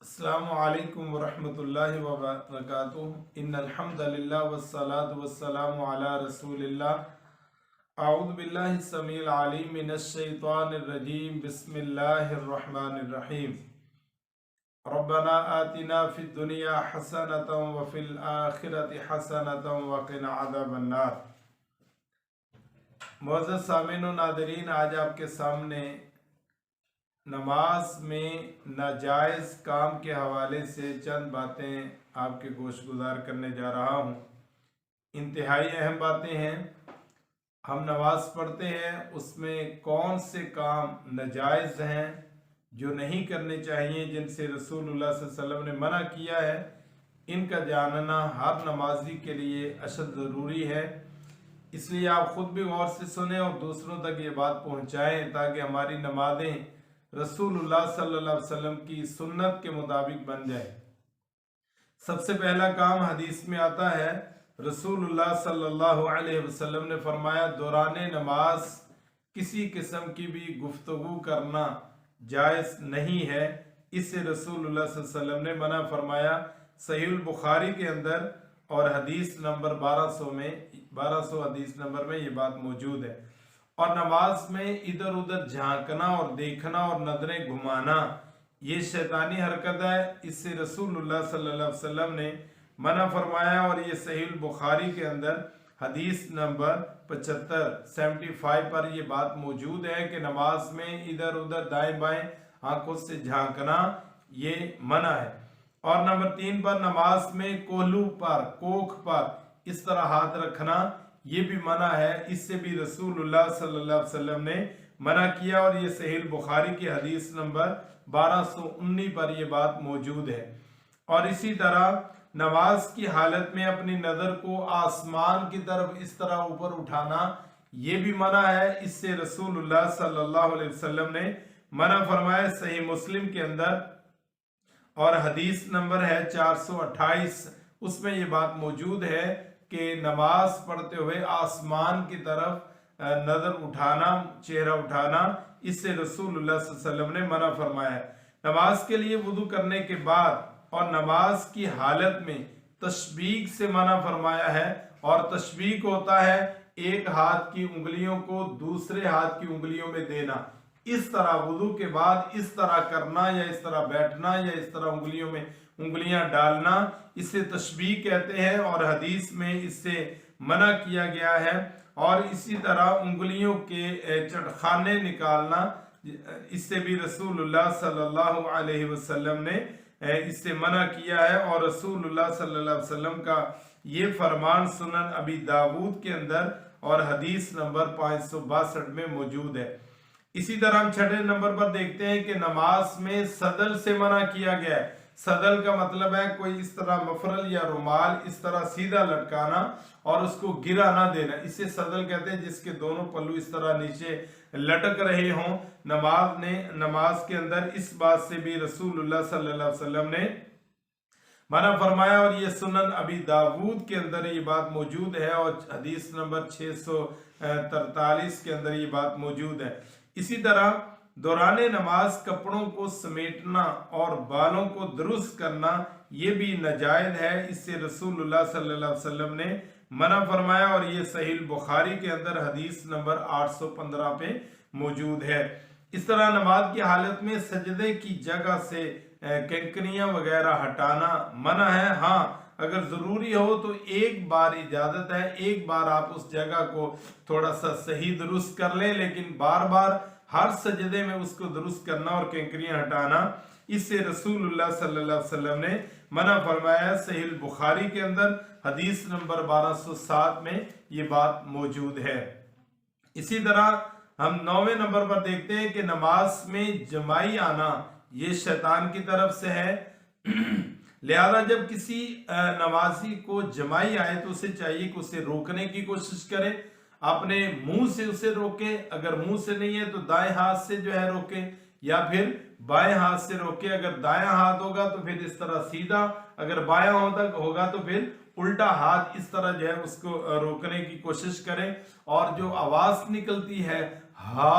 अस्सलामु अलैकुम वरहमतुल्लाहि वबरकातुहू इन्नल हम्दुलिल्लाह वस्सलातु वस्सलामु अला रसूलिल्लाह अऊज़ु बिल्लाहि समील अलीम मिनश शैतानिर रजीम बिस्मिल्लाहिर रहमानिर रहीम रब्बना आतिना फिद दुनिया हसनतम व फिल आखिरति हसनतम व क़िना अज़ाबन नार। मुअज़्ज़ज़ सामीन व नाज़रीन, आज आपके सामने नमाज में नाजायज़ काम के हवाले से चंद बातें आपके गोश गुजार करने जा रहा हूँ। इंतहाई अहम बातें हैं। हम नमाज पढ़ते हैं, उसमें कौन से काम नाजायज़ हैं जो नहीं करने चाहिए, जिनसे रसूलुल्लाह सल्लल्लाहु अलैहि वसल्लम ने मना किया है, इनका जानना हर नमाजी के लिए अशद ज़रूरी है। इसलिए आप ख़ुद भी गौर से सुने और दूसरों तक ये बात पहुँचाएँ ताकि हमारी नमाज़ें रसूलुल्लाह सल्लल्लाहु अलैहि वसल्लम की सुन्नत के मुताबिक बन जाए। सबसे पहला काम हदीस में आता है, रसूलुल्लाह सल्लल्लाहु अलैहि वसल्लम ने फरमाया, दौराने नमाज किसी किस्म की भी गुफ्तगू करना जायज़ नहीं है। इससे रसूलुल्लाह सल्लल्लाहु अलैहि वसल्लम ने मना फरमाया। सहीह बुखारी के अंदर और हदीस नंबर 1200 हदीस नंबर में ये बात मौजूद है। और नमाज में इधर उधर झांकना और देखना और नजरें घुमाना ये शैतानी हरकत है। इससे रसूलुल्लाह सल्लल्लाहु अलैहि वसल्लम ने मना फरमाया। और ये सहीह बुखारी के अंदर हदीस नंबर 75 पर ये बात मौजूद है कि नमाज में इधर उधर दाएं बाएं आंखों से झांकना ये मना है। और नंबर 3 पर नमाज में कोहलू पर, कोख पर इस तरह हाथ रखना ये भी मना है। इससे भी रसूलुल्लाह सल्लल्लाहु अलैहि वसल्लम ने मना किया। और ये सहीह बुखारी की हदीस नंबर 1219 पर ये बात मौजूद है। और इसी तरह नमाज की हालत में अपनी नज़र को आसमान की तरफ इस तरह ऊपर उठाना ये भी मना है। इससे रसूलुल्लाह सल्लल्लाहु अलैहि वसल्लम ने मना फरमाया। सही मुस्लिम के अंदर और हदीस नंबर है 428, उसमें ये बात मौजूद है कि नमाज पढ़ते हुए आसमान की तरफ नजर उठाना, चेहरा उठाना, इससे रसूलुल्लाह सल्लल्लाहु अलैहि वसल्लम ने मना फरमाया। नमाज के लिए वुदू करने के बाद और नमाज की हालत में तशबीक से मना फरमाया है। और तशबीक होता है एक हाथ की उंगलियों को दूसरे हाथ की उंगलियों में देना। इस तरह वुदू के बाद इस तरह करना या इस तरह बैठना या इस तरह उंगलियों में उंगलियां डालना, इसे तशबीह कहते हैं। और हदीस में इससे मना किया गया है। और इसी तरह उंगलियों के चटखाने निकालना, इससे भी रसूलुल्लाह सल्लल्लाहु अलैहि वसल्लम ने इससे मना किया है। और रसूलुल्लाह सल्लल्लाहु अलैहि वसल्लम का ये फरमान सुनन अबी दाऊद के अंदर और हदीस नंबर 562 में मौजूद है। इसी तरह हम छठे नंबर पर देखते हैं कि नमाज में सदल से मना किया गया है। सदल का मतलब है कोई इस तरह मफरल या रुमाल इस तरह सीधा लटकाना और उसको गिरा ना देना, इसे सदल कहते हैं, जिसके दोनों पल्लू इस तरह नीचे लटक रहे हों। नमाज के अंदर इस बात से भी रसूलुल्लाह सल्लल्लाहु अलैहि वसल्लम ने मना फरमाया। और ये सुनन अबी दाऊद के अंदर ये बात मौजूद है और हदीस नंबर 643 के अंदर ये बात मौजूद है। इसी तरह दौराने नमाज कपड़ों को समेटना और बालों को दुरुस्त करना ये भी नाजायज है। इससे रसूलुल्लाह सल्लल्लाहु अलैहि वसल्लम ने मना फरमाया। और ये सहीह बुखारी के अंदर हदीस नंबर 815 पे मौजूद है। इस तरह नमाज की हालत में सजदे की जगह से कंकरियां वगैरह हटाना मना है। हाँ, अगर ज़रूरी हो तो एक बार इजाज़त है, एक बार आप उस जगह को थोड़ा सा सही दुरुस्त कर लें, लेकिन बार बार हर सजदे में उसको दुरुस्त करना और कंकरियां हटाना, इससे रसूलुल्लाह सल्लल्लाहु अलैहि वसल्लम ने मना फरमाया। सहीह बुखारी के अंदर हदीस नंबर 1207 में ये बात मौजूद है। इसी तरह हम 9वें नंबर पर देखते हैं कि नमाज में जमाई आना ये शैतान की तरफ से है। लिहाजा जब किसी नमाजी को जमाई आए तो उसे चाहिए कि उसे रोकने की कोशिश करे, अपने मुंह से उसे रोके, अगर मुंह से नहीं है तो दाएं हाथ से जो है रोके, या फिर बाएं हाथ से रोके। अगर दायां हाथ होगा तो फिर इस तरह सीधा, अगर बायां होगा तो फिर उल्टा हाथ इस तरह जो है उसको रोकने की कोशिश करें। और जो आवाज निकलती है हा,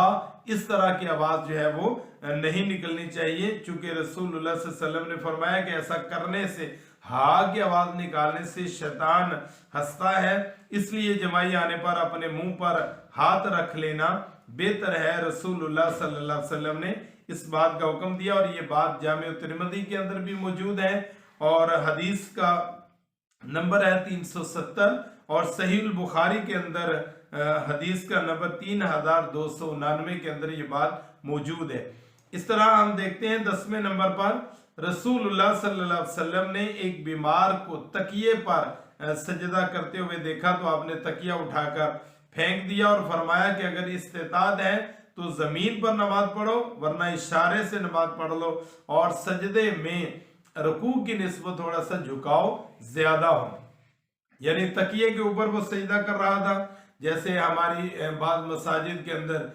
इस तरह की आवाज जो है वो نہیں نکلنی چاہیے، چونکہ رسول اللہ صلی اللہ علیہ وسلم نے فرمایا کہ ایسا کرنے سے، ہاں کی آواز نکالنے سے شیطان ہنستا ہے، اس لیے جمائی آنے پر اپنے منہ پر ہاتھ رکھ لینا بہتر ہے۔ رسول اللہ صلی اللہ علیہ وسلم نے اس بات کا حکم دیا، اور یہ بات جامع ترمذی کے اندر بھی موجود ہے، اور حدیث کا نمبر ہے 370، اور صحیح البخاری کے اندر حدیث کا نمبر 3299 کے اندر یہ بات موجود ہے۔ اس طرح ہم دیکھتے ہیں 10ویں نمبر پر رسول اللہ صلی اللہ علیہ وسلم نے ایک بیمار کو تکیے پر سجدہ کرتے ہوئے دیکھا تو آپ نے تکیہ اٹھا کر پھینک دیا اور فرمایا کہ اگر استطاعت ہے تو زمین پر نماز پڑھو، ورنہ اشارے سے نماز پڑھ لو، اور سجدے میں رکوع کی نسبت تھوڑا سا جھکاؤ زیادہ ہو، یعنی تکیے کے اوپر وہ سجدہ کر رہا تھا، جیسے ہماری بعض مساجد کے اندر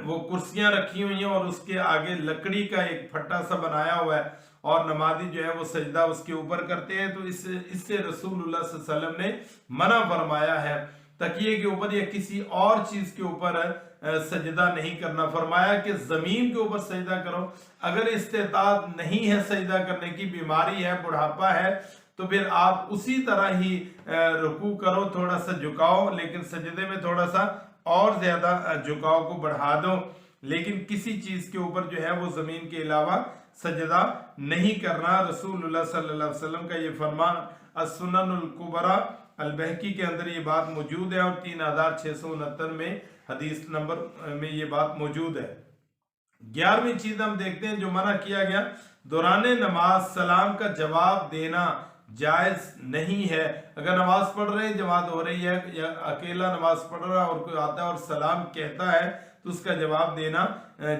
وہ کرسیاں رکھی ہوئی ہیں اور اس کے آگے لکڑی کا ایک پھٹا سا بنایا ہوا ہے، اور نمازی جو ہے وہ سجدہ اس کے اوپر کرتے ہیں، تو اس سے رسول اللہ صلی اللہ علیہ وسلم نے منع فرمایا ہے تکیے کے اوپر یا کسی اور چیز کے اوپر سجدہ نہیں کرنا، فرمایا کہ زمین کے اوپر سجدہ کرو۔ اگر استطاعت نہیں ہے سجدہ کرنے کی، بیماری ہے، بڑھاپا ہے، تو پھر آپ اسی طرح ہی رکوع کرو، تھوڑا سا جھکاؤ، لیکن سجدے میں تھوڑا سا اور زیادہ جھکاؤ کو بڑھا دو، لیکن کسی چیز کے اوپر جو ہے وہ زمین کے علاوہ سجدہ نہیں کرنا۔ رسول اللہ صلی اللہ علیہ وسلم کا یہ فرمان السنن الکبریٰ البہقی کے اندر یہ بات موجود ہے، اور 3669 میں حدیث نمبر میں یہ بات موجود ہے۔ 11ویں چیز ہم دیکھتے ہیں جو منع کیا گیا، دوران نماز سلام کا جواب دینا جائز نہیں ہے۔ اگر نماز پڑھ رہے جماعت ہو رہی ہے، یا اکیلا نماز پڑھ رہا اور کوئی آتا ہے اور سلام کہتا ہے تو اس کا جواب دینا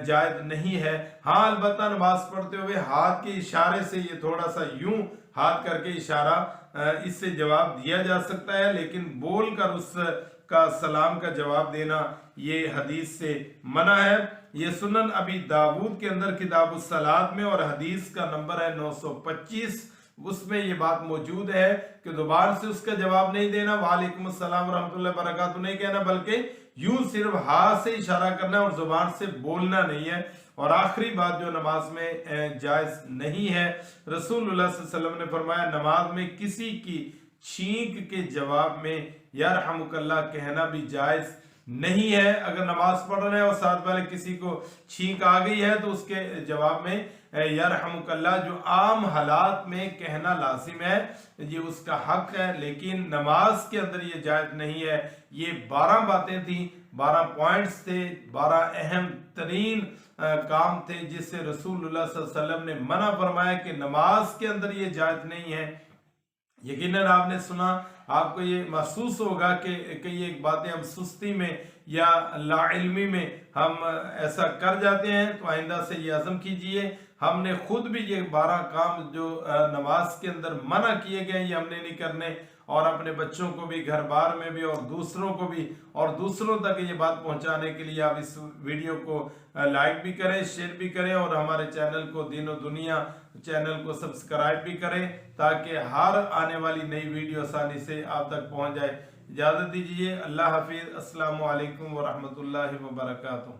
جائز نہیں ہے۔ ہاں البتہ نماز پڑھتے ہوئے ہاتھ کے اشارے سے یہ تھوڑا سا یوں ہاتھ کر کے اشارہ، اس سے جواب دیا جا سکتا ہے، لیکن بول کر اس کا سلام کا جواب دینا یہ حدیث سے منع ہے۔ یہ سنن ابی داود کے اندر کتاب الصلاۃ میں، اور حدیث کا نمبر ہے 925، اس میں یہ بات موجود ہے کہ زبان سے اس کا جواب نہیں دینا، وعلیکم السلام ورحمۃ اللہ وبرکاتہ نہیں کہنا، بلکہ یوں صرف ہاتھ سے اشارہ کرنا اور زبان سے بولنا نہیں ہے۔ اور آخری بات جو نماز میں جائز نہیں ہے، رسول اللہ صلی اللہ علیہ وسلم نے فرمایا نماز میں کسی کی چھینک کے جواب میں یرحمک اللہ کہنا بھی جائز نہیں ہے۔ اگر نماز پڑھ رہے ہیں اور ساتھ والے کسی کو چھینک آ گئی ہے تو اس کے جواب میں یرحمک اللہ جو عام حالات میں کہنا لازم ہے، یہ اس کا حق ہے، لیکن نماز کے اندر یہ جائز نہیں ہے۔ یہ 12 باتیں تھیں، 12 پوائنٹس تھے، 12 اہم ترین کام تھے جس سے رسول اللہ صلی اللہ علیہ وسلم نے منع فرمایا کہ نماز کے اندر یہ جائز نہیں ہے۔ یقیناً آپ نے سنا، آپ کو یہ محسوس ہوگا کہ کئی ایک باتیں ہم سستی میں یا لا علمی میں ہم ایسا کر جاتے ہیں، تو آئندہ سے یہ عزم کیجئے ہم نے خود بھی یہ 12 کام جو نماز کے اندر منع کیے گئے یہ ہم نے نہیں کرنے، اور اپنے بچوں کو بھی، گھر بار میں بھی، اور دوسروں کو بھی، اور دوسروں تک یہ بات پہنچانے کے لیے آپ اس ویڈیو کو لائک بھی کریں، شیئر بھی کریں، اور ہمارے چینل کو دین و دنیا چینل کو سبسکرائب بھی کریں تاکہ ہر آنے والی نئی ویڈیو آسانی سے آپ تک پہنچ جائے۔ اجازت دیجیے، اللہ حافظ، السلام علیکم ورحمۃ اللہ وبرکاتہ۔